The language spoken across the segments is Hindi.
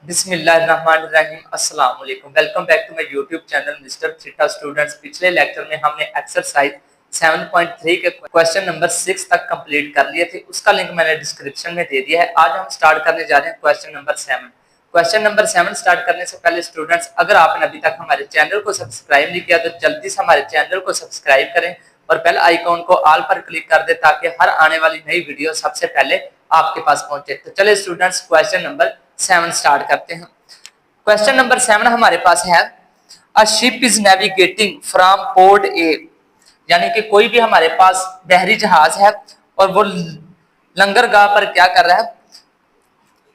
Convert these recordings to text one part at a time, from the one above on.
बिस्मिल्लाहिर्रहमानिर्रहीम अस्सलाम वालेकुम। Welcome back to my YouTube channel Mister Theta students. पिछले लेक्चर में हमने एक्सरसाइज 7.3 के क्वेश्चन नंबर 6 तक कंप्लीट कर लिए थे। उसका लिंक मैंने डिस्क्रिप्शन में दे दिया है। आज हम स्टार्ट करने जा रहे हैं question number 7। Question number 7 start करने से पहले स्टूडेंट्स, अगर आपने अभी तक हमारे चैनल को सब्सक्राइब नहीं किया तो जल्दी से हमारे चैनल को सब्सक्राइब करें और बेल आइकॉन को ऑल पर क्लिक कर दे ताकि हर आने वाली नई वीडियो सबसे पहले आपके पास पहुंचे। तो चलिए स्टूडेंट्स, क्वेश्चन नंबर 7 स्टार्ट करते हैं। क्वेश्चन नंबर 7 हमारे पास है, a ship is navigating from port A, यानी कि कोई भी हमारे पास बहरी जहाज है और वो लंगरगाह पर क्या कर रहा है,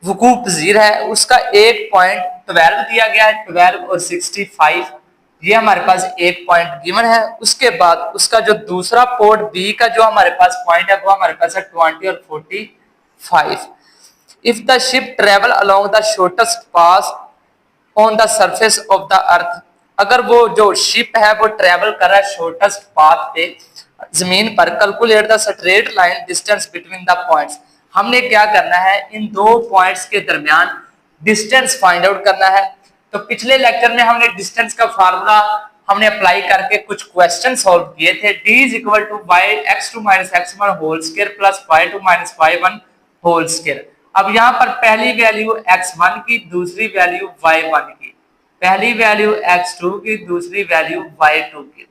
वकूफ पजीर है। उसका 1.12 दिया गया है, 12 और 65 ये हमारे पास एक पॉइंट गिवन है। उसके बाद उसका जो दूसरा पोर्ट बी का जो हमारे पास पॉइंट है वो हमारे पास है 20 और 45। If the ship travel along the shortest pass on the surface of the earth, अगर वो जो शिप है वो ट्रेवल कर रहा है शॉर्टेस्ट पाथ पे जमीन पर, calculate the straight line distance between the points. हमने क्या करना है, इन दो पॉइंट्स के दरमियान डिस्टेंस फाइंड आउट करना है। तो पिछले लेक्चर में हमने डिस्टेंस का फार्मूला हमने अप्लाई करके कुछ क्वेश्चन सॉल्व किए थे। d is equal to Y X two minus X one whole square plus Y two minus Y one whole square. अब यहाँ पर पहली वैल्यू x1 की, दूसरी वैल्यू y1 की, पहली वैल्यू x2 की, दूसरी वैल्यू y2 की।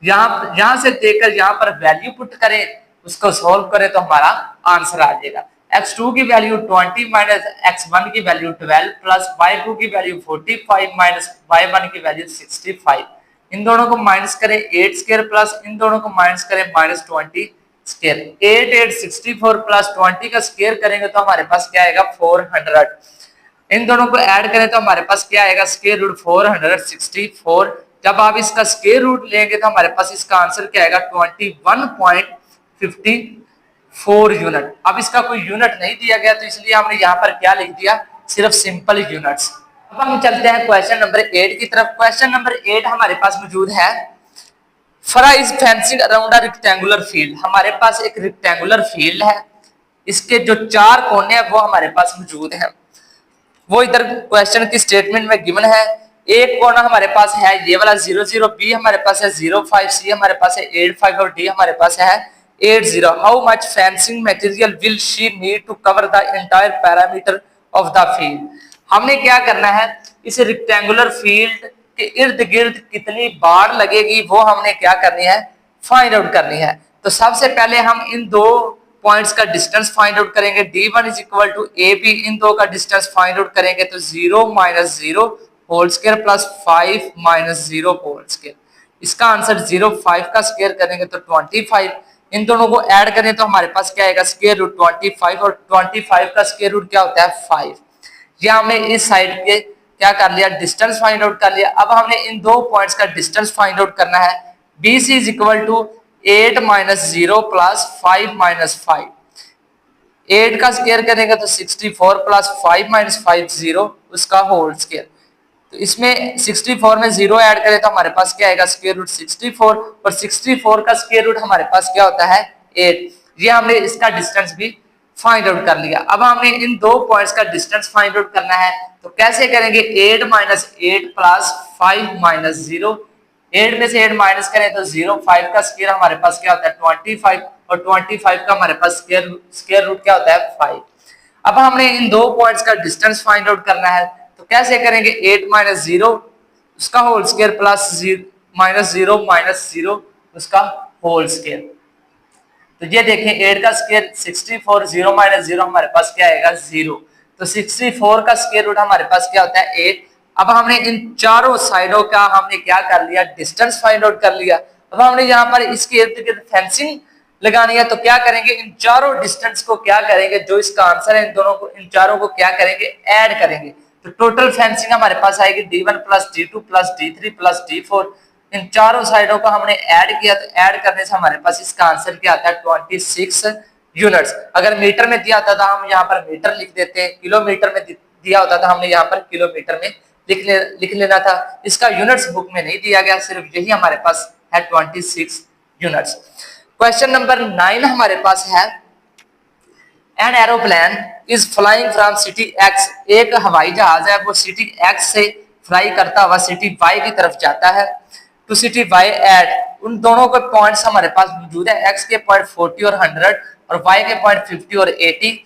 यहां से देकर यहाँ पर वैल्यू पुट करें, उसको सॉल्व करें तो हमारा आंसर आ जाएगा। x2 की वैल्यू 20 माइनस x1 की वैल्यू 12 प्लस y2 की वैल्यू 45 माइनस y1 की वैल्यू 65। इन दोनों को माइनस करें 8 स्क्वायर प्लस इन दोनों को माइनस करें माइनस 20 स्क्वायर। 8 8 64 प्लस 20 का स्क्वायर करेंगे तो हमारे पास क्या आएगा 400। इन दोनों को ऐड करें तो हमारे पास क्या आएगा स्क्वायर रूट 464। जब आप इसका स्क्वायर रूट लेंगे तो हमारे पास इसका आंसर क्या आएगा 21.54 यूनिट। अब इसका कोई यूनिट नहीं दिया गया तो इसलिए हमने यहाँ पर क्या लिख दिया, सिर्फ सिंपल यूनिट्स। अब हम चलते हैं क्वेश्चन नंबर 8 की तरफ। क्वेश्चन नंबर 8 हमारे पास मौजूद है, फरा is fencing around a rectangular field. हमारे पास एक रेक्टेंगुलर फील्ड है, इसके जो चार कोने हैं वो हमारे पास मौजूद हैं। वो इधर क्वेश्चन की स्टेटमेंट में गिवन है। एक कोना हमारे पास है ये वाला 0 0, बी हमारे पास है 0 5, सी हमारे पास है 8 5 और डी हमारे पास है 8 0। How much fencing material will she need to cover the entire parameter of the field. हमने क्या करना है, इस रेक्टेंगुलर फील्ड के इर्द गिर्द कितनी बाड़ लगेगी वो हमने क्या करनी है, फाइंड आउट करनी है। तो सबसे पहले हम इन दो पॉइंट्स का डिस्टेंस फाइंड आउट करेंगे। d1 is equal to A B, इन दो का डिस्टेंस फाइंड आउट करेंगे तो 0 minus 0 whole square plus 5 minus 0 whole square. इसका आंसर 0 5 का स्क्वायर करेंगे तो 25। इन दोनों को ऐड करें तो हमारे पास क्या आएगा स्क्वायर रूट 25 और 25 का स्क्वायर रूट क्या होता है 5। ये हमने इस साइड के क्या कर लिया, डिस्टेंस फाइंड आउट कर लिया। अब हमने इन दो पॉइंट्स का डिस्टेंस फाइंड आउट करना है। BC is equal to 8 minus 0 plus 5 minus 5। 8 का स्क्वायर करेंगे तो 64 प्लस 5 माइनस 5 0 उसका होल स्क्वायर। तो इसमें 64 में 0 ऐड करें तो हमारे पास क्या आएगा स्क्वायर रूट 64 और 64 का स्क्वायर रूट हमारे पास क्या होता है 8। ये हमने इसका डिस्टेंस भी फाइंड आउट कर लिया। अब हमने इन दो पॉइंट्स का डिस्टेंस फाइंड आउट करना है तो कैसे करेंगे, 8 माइनस 8 प्लस 5 माइनस 0। 8 में से 8 माइनस करें तो 0 5 का स्क्वायर हमारे पास क्या होता है 25 और 25 का हमारे पास स्क्वायर रूट क्या होता है 5। अब हमने इन दो पॉइंट्स का डिस्टेंस फाइंड आउट करना है तो कैसे करेंगे, 8 माइनस 0 उसका whole square plus minus 0 minus 0 उसका होल स्क्वायर। तो ये देखें 8 का स्क्वायर 64, 0 माइनस 0 हमारे पास क्या आएगा 0। तो 64 का स्क्वायर रूट हमारे पास क्या होता है 8। अब हमने इन चारों साइडों का हमने क्या कर लिया, डिस्टेंस फाइंड आउट कर लिया। अब हमने यहाँ पर इसके इर्द गिर्द फेंसिंग लगानी है तो क्या करेंगे, इन चारों डिस्टेंस को क्या करेंगे, जो इसका आंसर है इन दोनों को, इन चारों को क्या करेंगे ऐड करेंगे। तो टोटल फेंसिंग हमारे पास आएगी d1 plus d2 plus d3 plus d4। इन चारों साइडों को हमने ऐड किया तो ऐड करने से हमारे पास इसका आंसर क्या आता है 26 यूनिट्स। अगर मीटर में दिया होता था हम यहाँ पर मीटर लिख देते हैं, किलोमीटर में दिया होता था हमने यहाँ पर किलोमीटर में लिख लेना था। इसका यूनिट्स बुक में नहीं दिया गया, सिर्फ यही हमारे पास है 26 यूनिट्स। क्वेश्चन नंबर 9 हमारे पास है, an aeroplane is flying from city x, एक हवाई जहाज है वो सिटी एक्स से फ्लाई करता हुआ सिटी वाई की तरफ जाता है, टू सिटी वाई एट, उन दोनों के पॉइंट्स हमारे पास मौजूद है, एक्स के पॉइंट 40 और 100 और वाई के पॉइंट 50 और 80।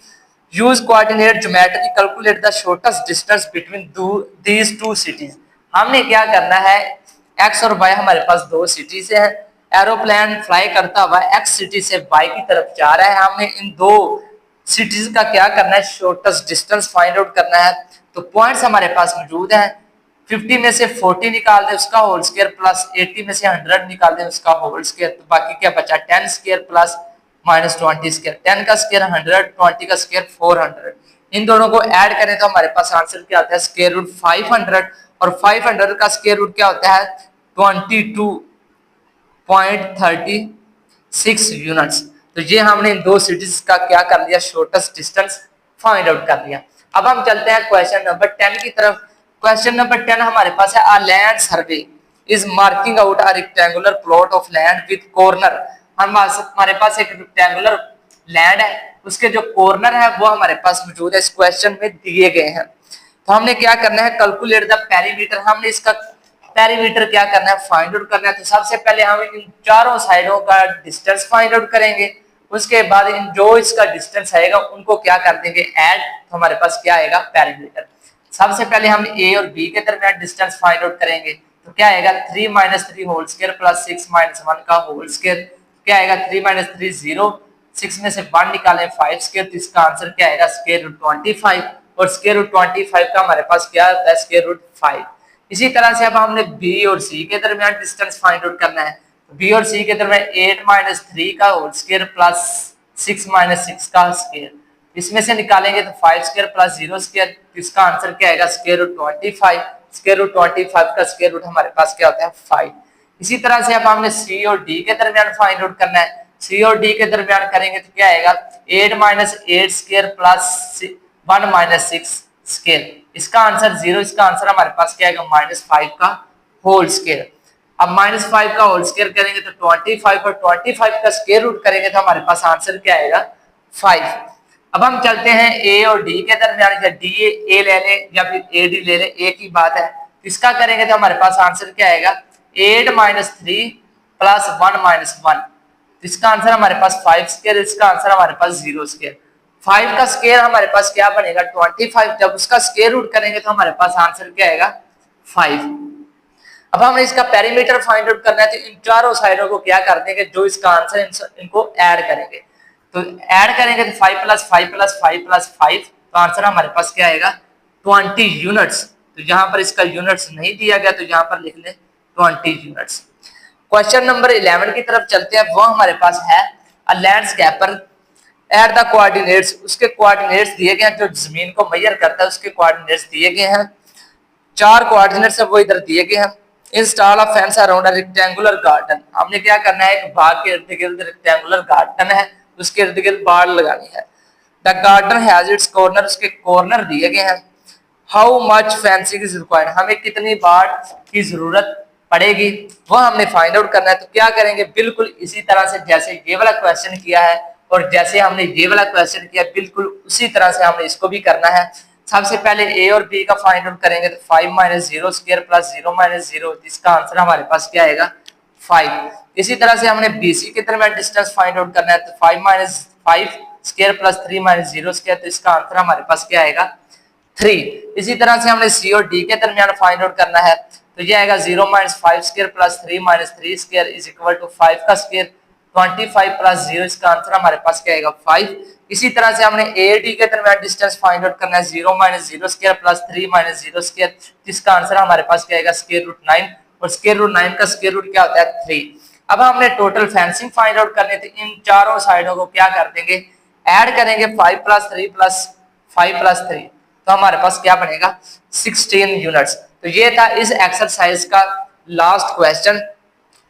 Use coordinate geometry calculate the shortest distance between these two cities. हमने क्या करना है, एक्स और वाई हमारे पास दो सिटी से है, एरोप्लेन फ्लाई करता हुआ एक्स सिटी से वाई की तरफ जा रहा है, हमने इन दो सिटीज का क्या करना है, शॉर्टेस्ट डिस्टेंस फाइंड आउट करना है। तो पॉइंट्स हमारे पास मौजूद हैं, 50 में से 40 निकाल दे उसका होल स्क्वायर प्लस 80 में से 100 निकाल दे उसका होल स्क्वायर, तो बाकी क्या बचा 10 स्क्वायर प्लस माइनस 20 स्क्वायर, 10 का स्क्वायर 100, 20 का स्क्वायर 400। इन दोनों को ऐड करें तो हमारे पास आंसर क्या आता है, स्क्वायर रूट 500, और 500 का स्क्वायर रूट क्या होता है 22.36 यूनिट्स। तो ये हमने इन दो सिटीज का क्या कर लिया, शॉर्टेस्ट डिस्टेंस फाइंड आउट कर लिया। अब हम चलते हैं क्वेश्चन नंबर 10 की तरफ। क्वेश्चन नंबर 10 हमारे पास है, a land survey is marking out a rectangular plot of land with corner. हमारे पास एक रेक्टेंगुलर लैंड है, उसके जो कॉर्नर है वो हमारे पास मौजूद है, इस क्वेश्चन में दिए गए हैं। तो हमने क्या करना है, कैलकुलेट द पेरीमीटर, हमने इसका पेरीमीटर क्या करना है, फाइंड आउट करना है। तो सबसे पहले हम इन चारों साइडों का डिस्टेंस फाइंड आउट करेंगे, उसके बाद इन जो इसका डिस्टेंस आएगा उनको क्या कर देंगे ऐड, तो हमारे पास क्या आएगा पेरीमीटर। सबसे पहले हम ए और बी के दरमियान डिस्टेंस फाइंड आउट करेंगे, तो क्या आएगा 3 - 3 होल स्क्वायर प्लस 6 - 1 का होल स्क्वायर, क्या आएगा 3 - 3 0, 6 में से 1 निकालें 5 स्क्वायर, तो इसका आंसर क्या आएगा स्क्वायर रूट 25, और स्क्वायर रूट 25 का हमारे पास क्या आता है स्क्वायर रूट 5। इसी तरह से अब हमने बी और सी के दरमियान डिस्टेंस फाइंड आउट करना है, बी और सी के दरमियान 8 - 3 का होल स्क्वायर प्लस 6 - 6 का स्क्वायर, इसमें से निकालेंगे तो 5 स्क्वायर प्लस 0 स्क्वायर, इसका आंसर क्या आएगा स्क्वायर रूट 25, स्क्वायर रूट 25 का स्क्वायर रूट हमारे पास क्या होता है 5। इसी तरह से अब हमने सी और डी के दरमियान फाइंड आउट करना है, सी और डी के दरमियान करेंगे तो क्या आएगा 8 - 8 स्क्वायर प्लस 1 - 6 स्क्वायर, इसका आंसर 0, इसका आंसर हमारे पास क्या आएगा -5 का होल स्क्वायर। अब -5 का होल स्क्वायर करेंगे तो 25, और 25 का स्क्वायर रूट करेंगे तो हमारे पास आंसर क्या आएगा 5। अब हम चलते हैं ए और डी के दरमियान, या डी ए ले ले या फिर ए डी ले ले, एक ही बात है। इसका करेंगे तो हमारे पास आंसर क्या आएगा 8 - 3 प्लस 1 - 1, इसका आंसर हमारे पास 5 स्क्वायर, इसका आंसर हमारे पास 0 स्क्वायर। 5 का स्क्वायर हमारे पास क्या बनेगा 25, जब उसका स्क्वायर रूट करेंगे तो हमारे पास आंसर क्या आएगा 5। अब हमें इसका पेरीमीटर फाइंड आउट करना है, तो इन चारों साइडों को क्या कर देंगे, जो इसका आंसर इनको ऐड करेंगे, तो ऐड करेंगे तो 5 + 5 + 5 + 5, तो आंसर हमारे पास क्या आएगा 20 यूनिट्स। तो यहाँ पर इसका यूनिट्स नहीं दिया गया तो यहाँ पर लिख ले 20 यूनिट्स। क्वेश्चन नंबर 11 की तरफ चलते हैं, वो हमारे पास है, अ लैंडस्केपर एट द कोऑर्डिनेट्स, उसके कोऑर्डिनेट्स दिए गए हैं, जो जमीन को मेजर करता है उसके कोऑर्डिनेट्स दिए गए हैं, 4 कोऑर्डिनेट्स है वो इधर दिए गए हैं। Install a fence around a rectangular garden, हमने क्या करना है, एक बाग के इर्द गिर्द रेक्टेंगुलर गार्डन है, उसके इर्द गिर्द बाड़ लगानी है। The garden has its corner, उसके कॉर्नर दिए गए हैं। How much fencing is required, हमें कितनी बाड़ की जरूरत पड़ेगी वो हमने फाइंड आउट करना है। तो क्या करेंगे, बिल्कुल इसी तरह से जैसे ये वाला क्वेश्चन किया है और जैसे हमने ये वाला क्वेश्चन किया, बिल्कुल उसी तरह से हमने इसको भी करना है। सबसे पहले ए और बी का फाइंड आउट करेंगे तो 5 - 0 स्क्वायर प्लस 0 - 0, इसका आंसर हमारे पास क्या आएगा 5। इसी तरह से हमने बीसी के दरमियान डिस्टेंस फाइंड आउट करना है, तो 5 - 5 स्क्वायर प्लस 3 - 0 स्क्वायर, तो इसका आंसर हमारे पास क्या आएगा 3। इसी तरह से हमने सी और डी के दरमियान फाइंड आउट करना है, तो ये आएगा 0 - 5 square plus 3 - 3 square is equal to 5 का स्क्वायर, 25 प्लस 0, इसका आंसर हमारे पास क्या आएगा 5। इसी तरह से हमने ए डी के दरमियान डिस्टेंस फाइंड आउट करना है, 0 - 0 स्क्वायर प्लस 3 - 0 स्क्वायर, जिसका आंसर हमारे पास क्या आएगा स्क्वायर रूट 9, और स्क्वायर रूट 9 का स्क्वायर रूट क्या होता है 3। अब हमने टोटल फेंसिंग फाइंड आउट करने थे, इन चारों साइडों को क्या कर देंगे ऐड करेंगे, 5 + 3 + 5 + 3, तो हमारे पास क्या बनेगा 16 यूनिट्स। तो ये था इस एक्सरसाइज का लास्ट क्वेश्चन।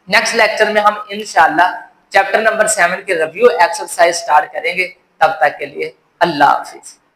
नेक्स्ट लेक्चर में हम इंशाल्लाह चैप्टर नंबर 7 के रिव्यू एक्सरसाइज स्टार्ट करेंगे। तब तक के लिए अल्लाह हाफिज।